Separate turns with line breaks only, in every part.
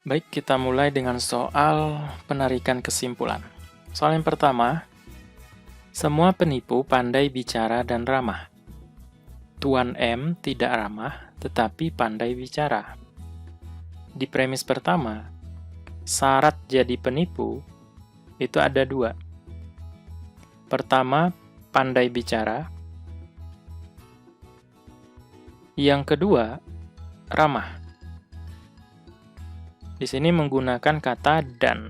Baik, kita mulai dengan soal penarikan kesimpulan. Soal yang pertama, semua penipu pandai bicara dan ramah. Tuan M tidak ramah, tetapi pandai bicara. Di premis pertama, syarat jadi penipu itu ada dua. Pertama, pandai bicara. Yang kedua, ramah. Di sini menggunakan kata dan.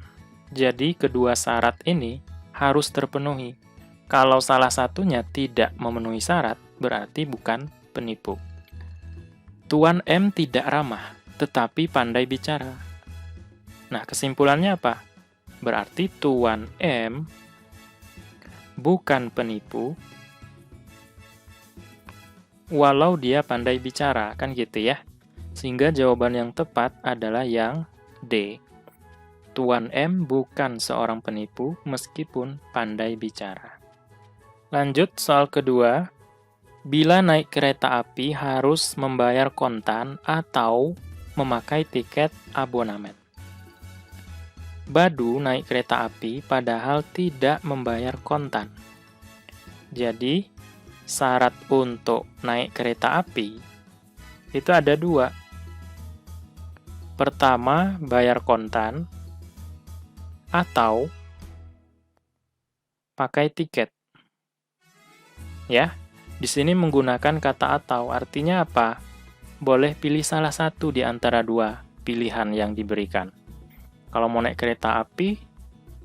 Jadi kedua syarat ini harus terpenuhi. Kalau salah satunya tidak memenuhi syarat, berarti bukan penipu. Tuan M tidak ramah, tetapi pandai bicara. Nah, kesimpulannya apa? Berarti Tuan M bukan penipu, walau dia pandai bicara, kan gitu ya. Sehingga jawaban yang tepat adalah yang D. Tuan M bukan seorang penipu meskipun pandai bicara. Lanjut soal kedua. Bila naik kereta api harus membayar kontan atau memakai tiket abonemen. Badu naik kereta api padahal tidak membayar kontan. Jadi, syarat untuk naik kereta api itu ada dua. Pertama, bayar kontan atau pakai tiket. Ya, di sini menggunakan kata atau, artinya apa? Boleh pilih salah satu di antara dua pilihan yang diberikan. Kalau mau naik kereta api,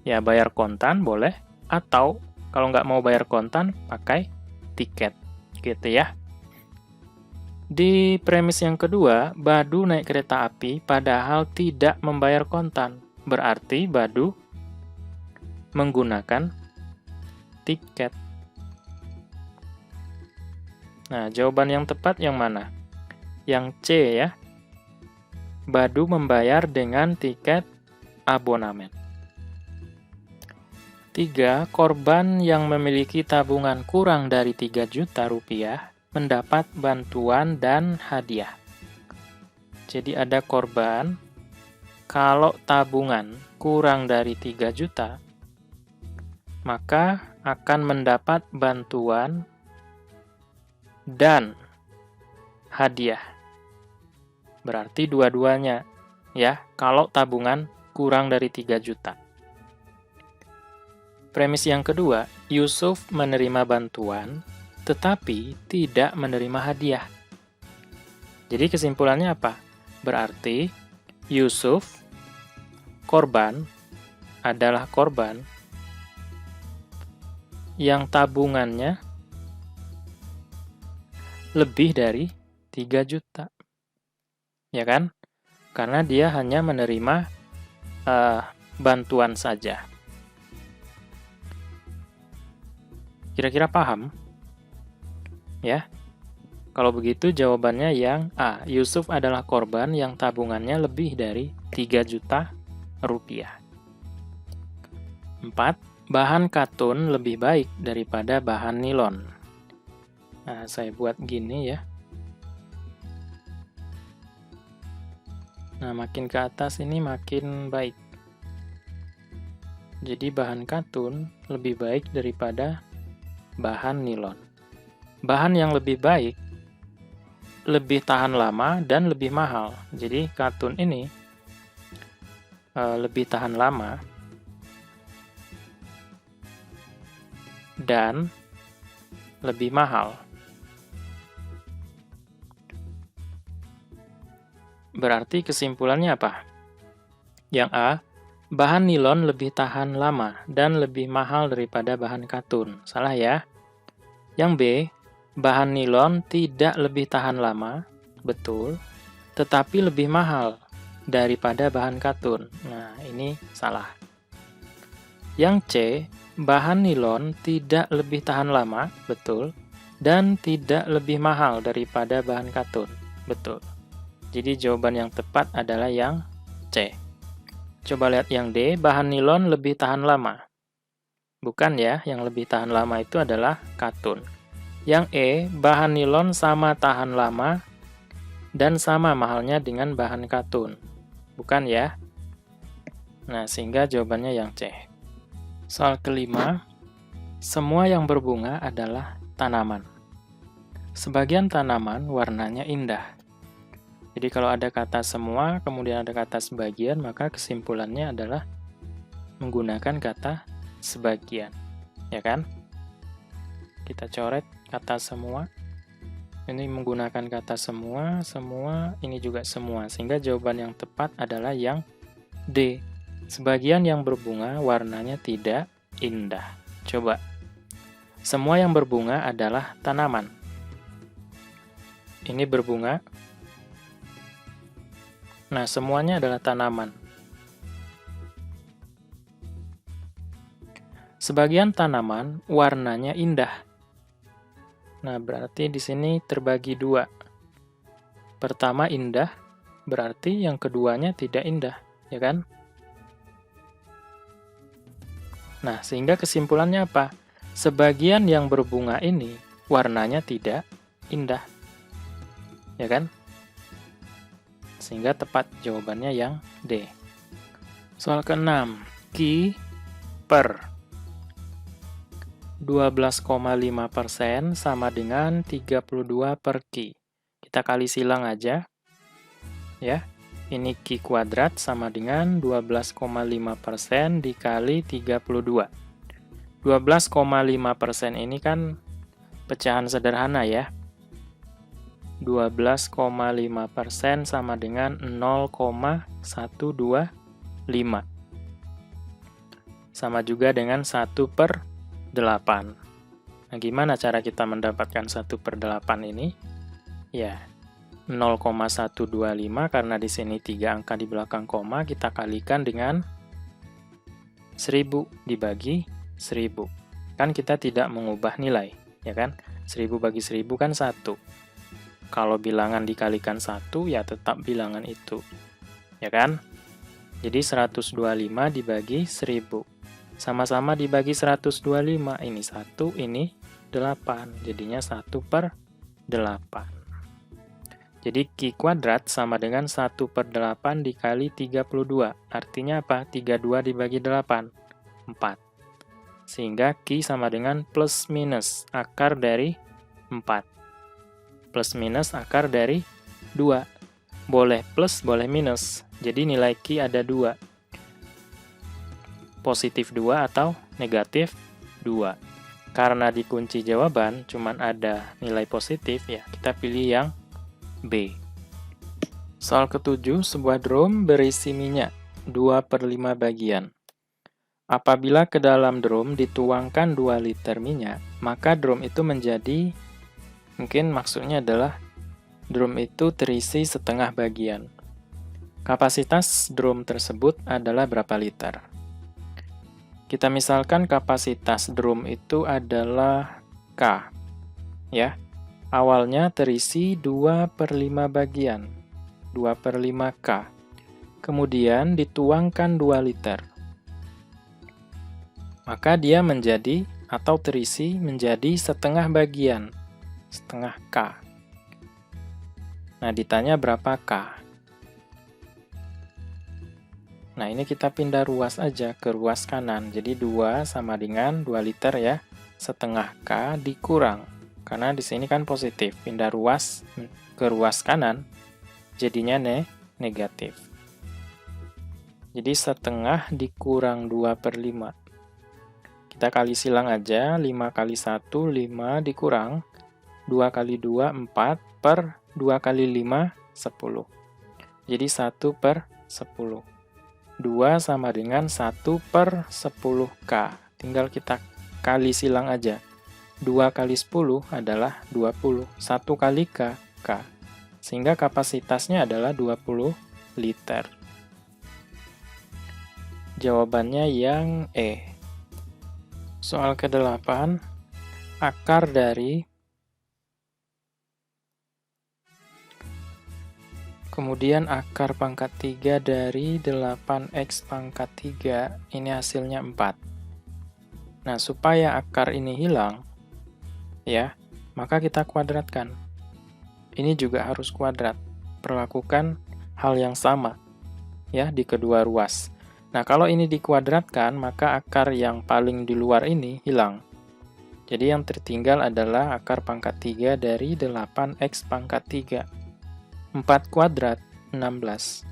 ya bayar kontan boleh, atau kalau nggak mau bayar kontan, pakai tiket. Gitu ya. Di premis yang kedua, Badu naik kereta api padahal tidak membayar kontan. Berarti Badu menggunakan tiket. Nah, jawaban yang tepat yang mana? Yang C ya. Badu membayar dengan tiket abonemen. 3. Korban yang memiliki tabungan kurang dari 3 juta rupiah mendapat bantuan dan hadiah. Jadi ada korban, kalau tabungan kurang dari 3 juta, maka akan mendapat bantuan dan hadiah. Berarti dua-duanya, ya, kalau tabungan kurang dari 3 juta. Premis yang kedua, Yusuf menerima bantuan tetapi tidak menerima hadiah. Jadi kesimpulannya apa? Berarti Yusuf, korban, adalah korban yang tabungannya lebih dari 3 juta. Ya kan? Karena dia hanya menerima bantuan saja. Kira-kira paham? Ya, kalau begitu jawabannya yang A. Yusuf adalah korban yang tabungannya lebih dari 3 juta rupiah. 4. Bahan katun lebih baik daripada bahan nilon. Nah, saya buat gini ya. Nah, makin ke atas ini makin baik. Jadi bahan katun lebih baik daripada bahan nilon. Bahan yang lebih baik, lebih tahan lama, dan lebih mahal. Jadi katun ini lebih tahan lama dan lebih mahal. Berarti kesimpulannya apa? Yang A, bahan nilon lebih tahan lama dan lebih mahal daripada bahan katun. Salah ya. Yang B, bahan nilon tidak lebih tahan lama, betul, tetapi lebih mahal daripada bahan katun. Nah, ini salah. Yang C, bahan nilon tidak lebih tahan lama, betul, dan tidak lebih mahal daripada bahan katun, betul. Jadi jawaban yang tepat adalah yang C. Coba lihat yang D, bahan nilon lebih tahan lama. Bukan ya, yang lebih tahan lama itu adalah katun. Yang E, bahan nilon sama tahan lama dan sama mahalnya dengan bahan katun. Bukan ya? Nah, sehingga jawabannya yang C. Soal kelima, semua yang berbunga adalah tanaman. Sebagian tanaman warnanya indah. Jadi kalau ada kata semua, kemudian ada kata sebagian, maka kesimpulannya adalah menggunakan kata sebagian. Ya kan? Kita coret kata semua. Ini menggunakan kata semua, ini juga semua. Sehingga jawaban yang tepat adalah yang D. Sebagian yang berbunga warnanya tidak indah. Coba. Semua yang berbunga adalah tanaman. Ini berbunga. Nah, semuanya adalah tanaman. Sebagian tanaman warnanya indah. Nah, berarti di sini terbagi dua. Pertama indah, berarti yang keduanya tidak indah, ya kan? Nah, sehingga kesimpulannya apa? Sebagian yang berbunga ini warnanya tidak indah. Ya kan? Sehingga tepat jawabannya yang D. Soal ke-6. Ki per 12,5% sama dengan 32 per Ki. Kita kali silang aja. Ya. Ini Ki kuadrat sama dengan 12,5% dikali 32. 12,5% ini kan pecahan sederhana ya. 12,5% sama dengan 0,125. Sama juga dengan 1 per 8. Nah, gimana cara kita mendapatkan 1 per 8 ini? Ya, 0,125 karena di sini 3 angka di belakang koma, kita kalikan dengan 1000 dibagi 1000. Kan kita tidak mengubah nilai, ya kan? 1000 bagi 1000 kan 1. Kalau bilangan dikalikan 1, ya tetap bilangan itu. Ya kan? Jadi 125 dibagi 1000. Sama-sama dibagi 125. Ini 1, ini 8. Jadinya 1 per 8. Jadi Ki kuadrat sama dengan 1 per 8 dikali 32. Artinya apa? 32 dibagi 8. 4. Sehingga Ki sama dengan plus minus akar dari 4. Plus minus akar dari 2. Boleh plus, boleh minus. Jadi nilai Ki ada 2. Positif 2 atau negatif 2. Karena di kunci jawaban cuman ada nilai positif, ya kita pilih yang B. Soal ke-7, sebuah drum berisi minyak 2 per 5 bagian. Apabila ke dalam drum dituangkan 2 liter minyak, maka drum itu menjadi, mungkin maksudnya adalah drum itu terisi setengah bagian. Kapasitas drum tersebut adalah berapa liter? Kita misalkan kapasitas drum itu adalah K. Ya. Awalnya terisi 2 per 5 bagian, 2 per 5K. Kemudian dituangkan 2 liter. Maka dia menjadi, atau terisi menjadi setengah bagian, setengah K. Nah, ditanya berapa K? Nah, ini kita pindah ruas aja ke ruas kanan. Jadi 2 sama dengan 2 liter ya, setengah K dikurang. Karena di sini kan positif, pindah ruas ke ruas kanan, jadinya negatif. Jadi setengah dikurang 2 per 5. Kita kali silang aja, 5 kali 1, 5 dikurang, 2 kali 2, 4, per 2 kali 5, 10. Jadi 1 per 10. 2 sama dengan 1 per 10K. Tinggal kita kali silang aja. 2 kali 10 adalah 20. 1 kali K, K. Sehingga kapasitasnya adalah 20 liter. Jawabannya yang E. Soal ke-8, akar dari kemudian akar pangkat 3 dari 8x pangkat 3, ini hasilnya 4. Nah, supaya akar ini hilang, ya, maka kita kuadratkan. Ini juga harus kuadrat. Perlakukan hal yang sama. ya, di kedua ruas. Nah, kalau ini dikuadratkan, maka akar yang paling di luar ini hilang. Jadi yang tertinggal adalah akar pangkat 3 dari 8x pangkat 3. 4 kuadrat, 16.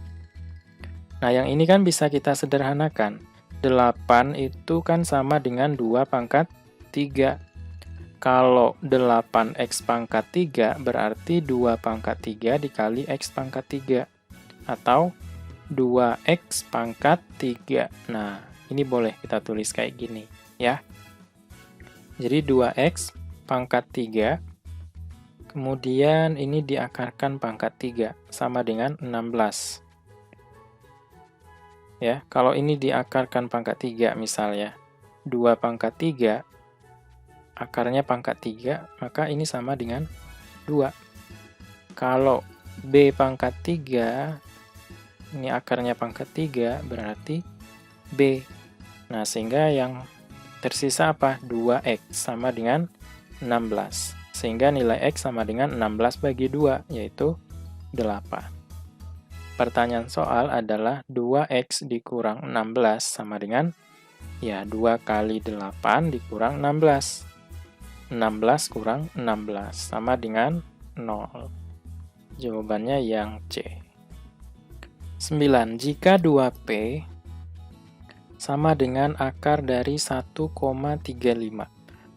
Nah, yang ini kan bisa kita sederhanakan. 8 itu kan sama dengan 2 pangkat 3. Kalau 8x pangkat 3 berarti 2 pangkat 3 dikali x pangkat 3. Atau 2x pangkat 3. Nah, ini boleh kita tulis kayak gini, ya. Jadi 2x pangkat 3, kemudian ini diakarkan pangkat 3, sama dengan 16. Ya, kalau ini diakarkan pangkat 3 misalnya, 2 pangkat 3, akarnya pangkat 3, maka ini sama dengan 2. Kalau b pangkat 3, ini akarnya pangkat 3, berarti b. Nah, sehingga yang tersisa apa? 2x sama dengan 16. Sehingga nilai x sama dengan 16 bagi 2, yaitu 8. Pertanyaan soal adalah 2x dikurang 16 sama dengan, ya, 2 kali 8 dikurang 16. 16 kurang 16 sama dengan 0. Jawabannya yang C. 9. Jika 2P sama dengan akar dari 1,35,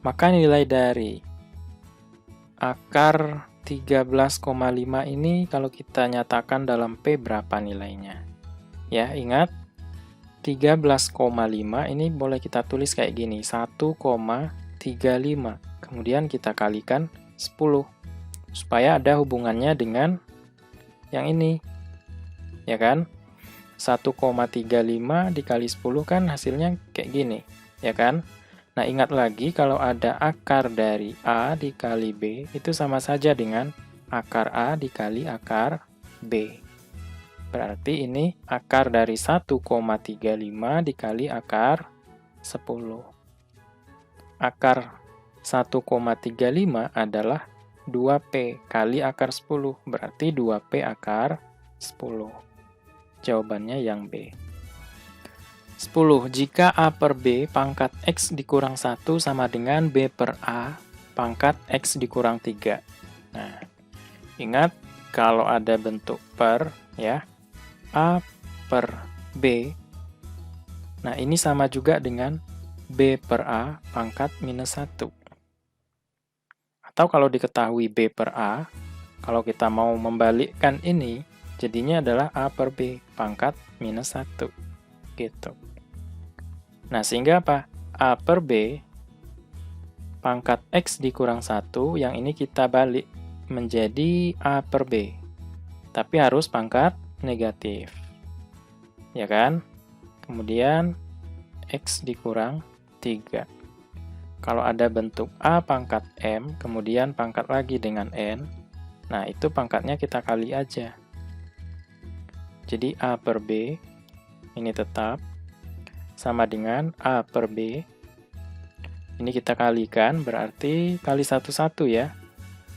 maka nilai dari akar 13,5 ini kalau kita nyatakan dalam P berapa nilainya? Ya, ingat 13,5 ini boleh kita tulis kayak gini, 1,35. Kemudian kita kalikan 10 supaya ada hubungannya dengan yang ini. Ya kan? 1,35 dikali 10 kan hasilnya kayak gini, ya kan? Nah, ingat lagi kalau ada akar dari A dikali B, itu sama saja dengan akar A dikali akar B. Berarti ini akar dari 1,35 dikali akar 10. Akar 1,35 adalah 2P kali akar 10, berarti 2P akar 10. Jawabannya yang B. 10. Jika A per B pangkat X dikurang 1 sama dengan B per A pangkat X dikurang 3. Nah, ingat kalau ada bentuk per, ya, A per B. Nah, ini sama juga dengan B per A pangkat minus 1. Atau kalau diketahui B per A, kalau kita mau membalikkan ini, jadinya adalah A per B pangkat minus 1. Gitu. Nah, sehingga apa? A per B pangkat X dikurang 1, yang ini kita balik menjadi A per B. Tapi harus pangkat negatif. Ya kan? Kemudian X dikurang 3. Kalau ada bentuk A pangkat M, kemudian pangkat lagi dengan N, nah itu pangkatnya kita kali aja. Jadi A per B, ini tetap, sama dengan A per B. Ini kita kalikan, berarti kali 1 ya.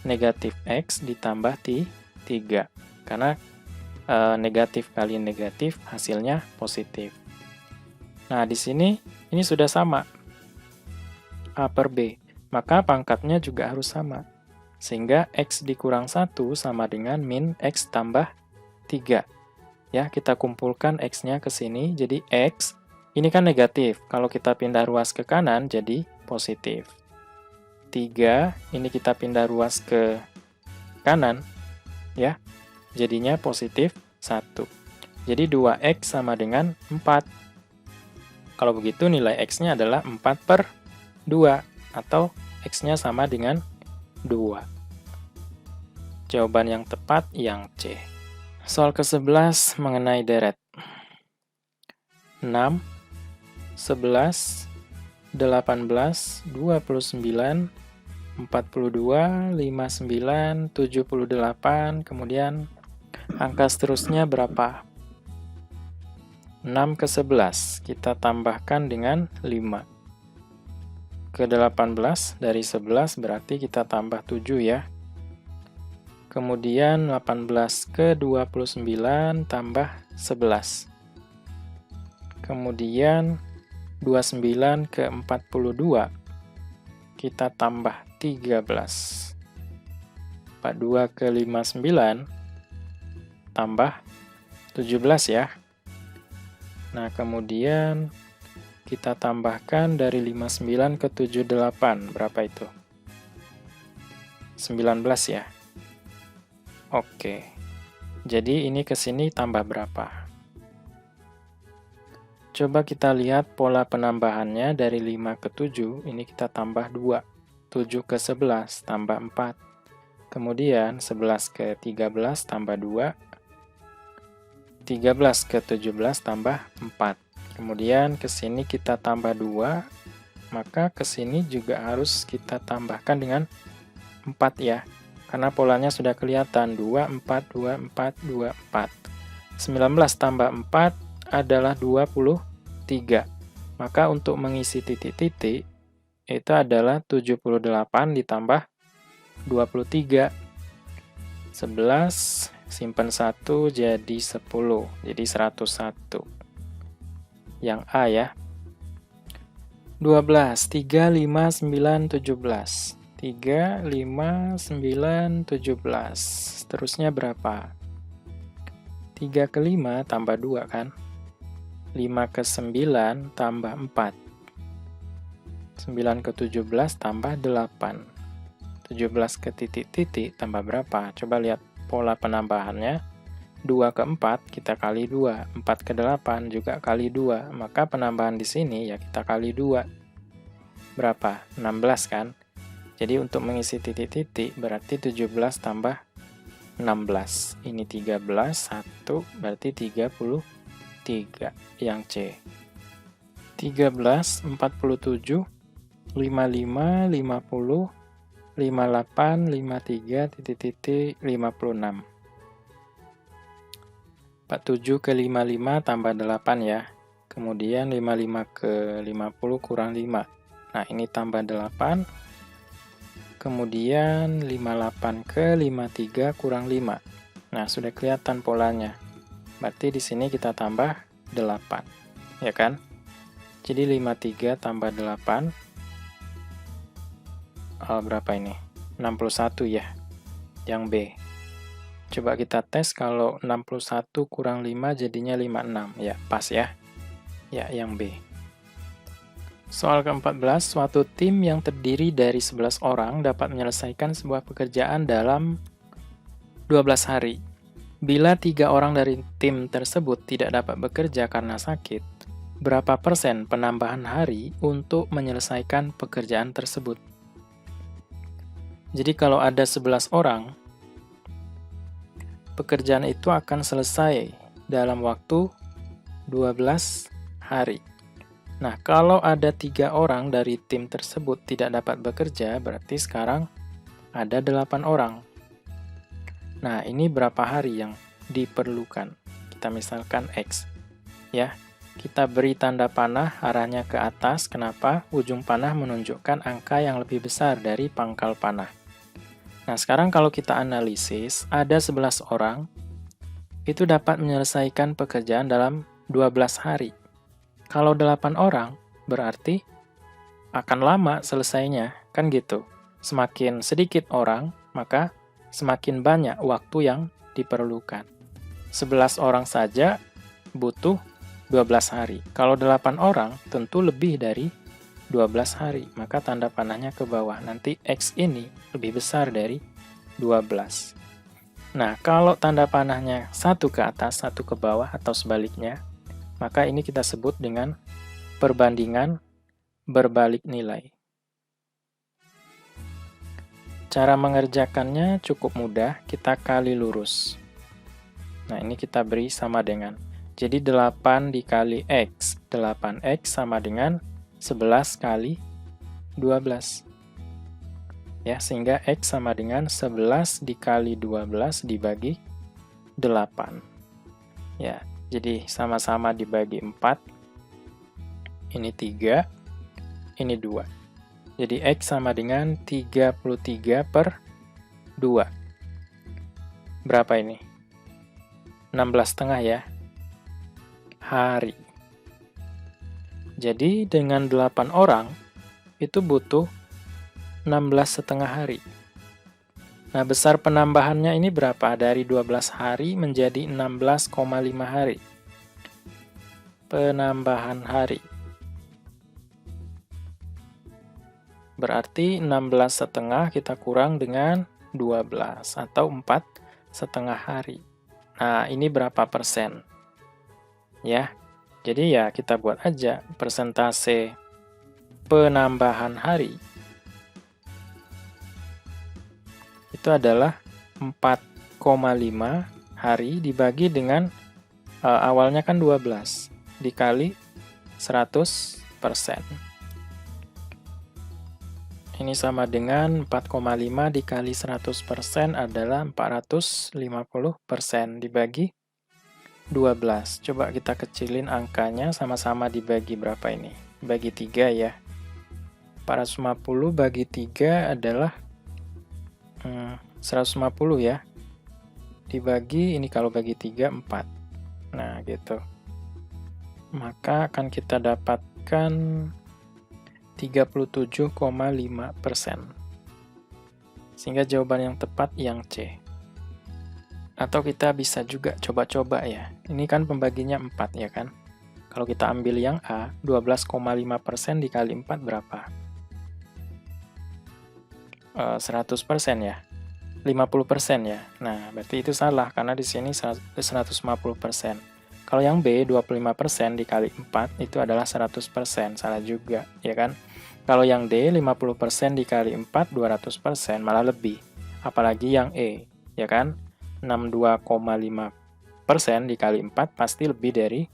Negatif X ditambah 3. Karena negatif kali negatif, hasilnya positif. Nah, di sini, ini sudah sama. A per B. Maka pangkatnya juga harus sama. Sehingga X dikurang 1 sama dengan min X tambah 3. Ya, kita kumpulkan X-nya ke sini, jadi X, ini kan negatif. Kalau kita pindah ruas ke kanan, jadi positif. 3, ini kita pindah ruas ke kanan, ya, jadinya positif 1. Jadi 2X sama dengan 4. Kalau begitu nilai X-nya adalah 4 per 2, atau X-nya sama dengan 2. Jawaban yang tepat yang C. Soal ke-11 mengenai deret. 6, 11, 18, 29, 42, 59, 78, kemudian angka seterusnya berapa? 6 ke 11, kita tambahkan dengan 5. Ke 18 dari 11 berarti kita tambah 7 ya. Kemudian 18 ke 29 tambah 11. Kemudian 29 ke 42, kita tambah 13. 42 ke 59, tambah 17 ya. Nah, kemudian kita tambahkan dari 59 ke 78, berapa itu? 19 ya. Oke. Jadi ini ke sini tambah berapa? Coba kita lihat pola penambahannya dari 5 ke 7, ini kita tambah 2. 7 ke 11 tambah 4. Kemudian 11 ke 13 tambah 2. 13 ke 17 tambah 4. Kemudian ke sini kita tambah 2, maka ke sini juga harus kita tambahkan dengan 4 ya. Karena polanya sudah kelihatan, 2, 4, 2, 4, 2, 4. 19 tambah 4 adalah 23. Maka untuk mengisi titik-titik, itu adalah 78 ditambah 23. 11, simpan 1 jadi 10, jadi 101. Yang A ya. 12, 3, 5, 9, 17. 3, 5, 9, 17. Terusnya berapa? 3 ke 5 tambah 2 kan? 5 ke 9 tambah 4. 9 ke 17 tambah 8. 17 ke titik-titik tambah berapa? Coba lihat pola penambahannya. 2 ke 4 kita kali 2. 4 ke 8 juga kali 2. Maka penambahan di sini ya kita kali 2. Berapa? 16 kan? Jadi untuk mengisi titik-titik berarti 17 tambah 16. Ini 13, 1 berarti 33. Yang C. 13, 47, 55, 50, 58, 53, titik-titik, 56. 47 ke 55 tambah 8 ya. Kemudian 55 ke 50 kurang 5. Nah, ini tambah 8. Kemudian 58 ke 53 kurang 5. Nah, sudah kelihatan polanya. Berarti di sini kita tambah 8. Ya kan? Jadi 53 tambah 8. Berapa ini? 61 ya. Yang B. Coba kita tes kalau 61 kurang 5 jadinya 56. Ya, pas ya. Ya, yang B. Soal ke-14, suatu tim yang terdiri dari 11 orang dapat menyelesaikan sebuah pekerjaan dalam 12 hari. Bila 3 orang dari tim tersebut tidak dapat bekerja karena sakit, berapa persen penambahan hari untuk menyelesaikan pekerjaan tersebut? Jadi kalau ada 11 orang, pekerjaan itu akan selesai dalam waktu 12 hari. Nah, kalau ada 3 orang dari tim tersebut tidak dapat bekerja, berarti sekarang ada 8 orang. Nah, ini berapa hari yang diperlukan? Kita misalkan X. Ya, kita beri tanda panah arahnya ke atas. Kenapa? Ujung panah menunjukkan angka yang lebih besar dari pangkal panah. Nah, sekarang kalau kita analisis, ada 11 orang, itu dapat menyelesaikan pekerjaan dalam 12 hari. Kalau 8 orang, berarti akan lama selesainya, kan gitu. Semakin sedikit orang, maka semakin banyak waktu yang diperlukan. 11 orang saja butuh 12 hari. Kalau 8 orang, tentu lebih dari 12 hari, maka tanda panahnya ke bawah. Nanti X ini lebih besar dari 12. Nah, kalau tanda panahnya satu ke atas, satu ke bawah, atau sebaliknya, maka ini kita sebut dengan perbandingan berbalik nilai. Cara mengerjakannya cukup mudah, kita kali lurus. Nah, ini kita beri sama dengan. Jadi 8 dikali X. 8X sama dengan 11 kali 12. Ya, sehingga X sama dengan 11 dikali 12 dibagi 8. Ya, jadi sama-sama dibagi 4. Ini 3, ini 2. Jadi X sama dengan 33 per 2. Berapa ini? 16,5 ya. Hari. Jadi dengan 8 orang, itu butuh 16,5 hari. Nah, besar penambahannya ini berapa? Dari 12 hari menjadi 16,5 hari. Penambahan hari. Berarti 16,5 kita kurang dengan 12 atau 4,5 hari. Nah, ini berapa persen? Ya, jadi ya kita buat aja persentase penambahan hari. Itu adalah 4,5 hari dibagi dengan awalnya kan 12 dikali 100%. Ini sama dengan 4,5 dikali 100% adalah 450% dibagi 12. Coba kita kecilin angkanya, sama-sama dibagi berapa ini? Bagi 3 ya. 450 bagi 3 adalah 150 ya. Dibagi, ini kalau bagi 3, 4. Nah, gitu. Maka akan kita dapatkan 37,5%. Sehingga jawaban yang tepat yang C. Atau kita bisa juga coba-coba ya. Ini kan pembaginya 4 ya kan. Kalau kita ambil yang A, 12,5% dikali 4 berapa? 100% ya. 50% ya. Nah, berarti itu salah karena di sini 150%. Kalau yang B, 25% dikali 4 itu adalah 100%, salah juga, ya kan? Kalau yang D, 50% dikali 4, 200%, malah lebih. Apalagi yang E, ya kan? 62,5% dikali 4 pasti lebih dari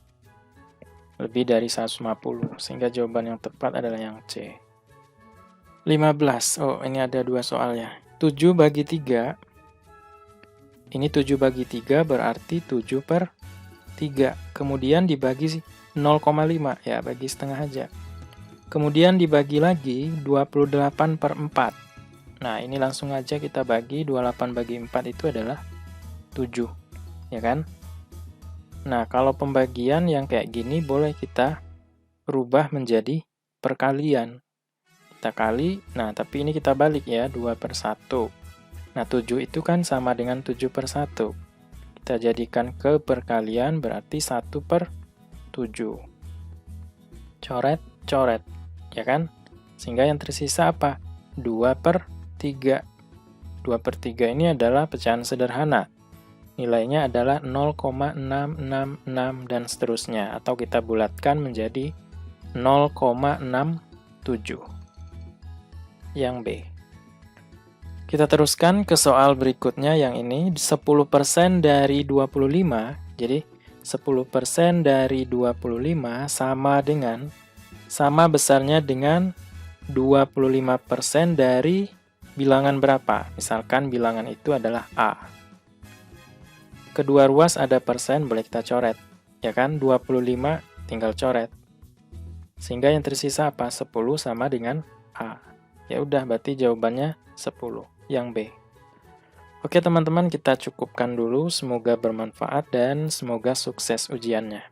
150, sehingga jawaban yang tepat adalah yang C. 15, oh ini ada 2 soal ya. 7 bagi 3, ini 7 bagi 3 berarti 7/3. Kemudian dibagi 0,5, ya bagi setengah aja. Kemudian dibagi lagi 28/4. Nah, ini langsung aja kita bagi, 28 bagi 4 itu adalah 7, ya kan? Nah, kalau pembagian yang kayak gini boleh kita rubah menjadi perkalian. Kita kali, nah tapi ini kita balik ya, 2/1. Nah, 7 itu kan sama dengan 7/1. Kita jadikan ke perkalian berarti 1/7. Coret, coret, ya kan? Sehingga yang tersisa apa? 2/3. 2/3 ini adalah pecahan sederhana. Nilainya adalah 0,666 dan seterusnya. Atau kita bulatkan menjadi 0,67. Yang B. Kita teruskan ke soal berikutnya yang ini, 10% dari 25, jadi 10% dari 25 sama besarnya dengan 25% dari bilangan berapa? Misalkan bilangan itu adalah A. Kedua ruas ada persen, boleh kita coret. Ya kan, 25 tinggal coret. Sehingga yang tersisa apa? 10 sama dengan A. Ya udah, berarti jawabannya 10. Yang B. Oke teman-teman, kita cukupkan dulu. Semoga bermanfaat dan semoga sukses ujiannya.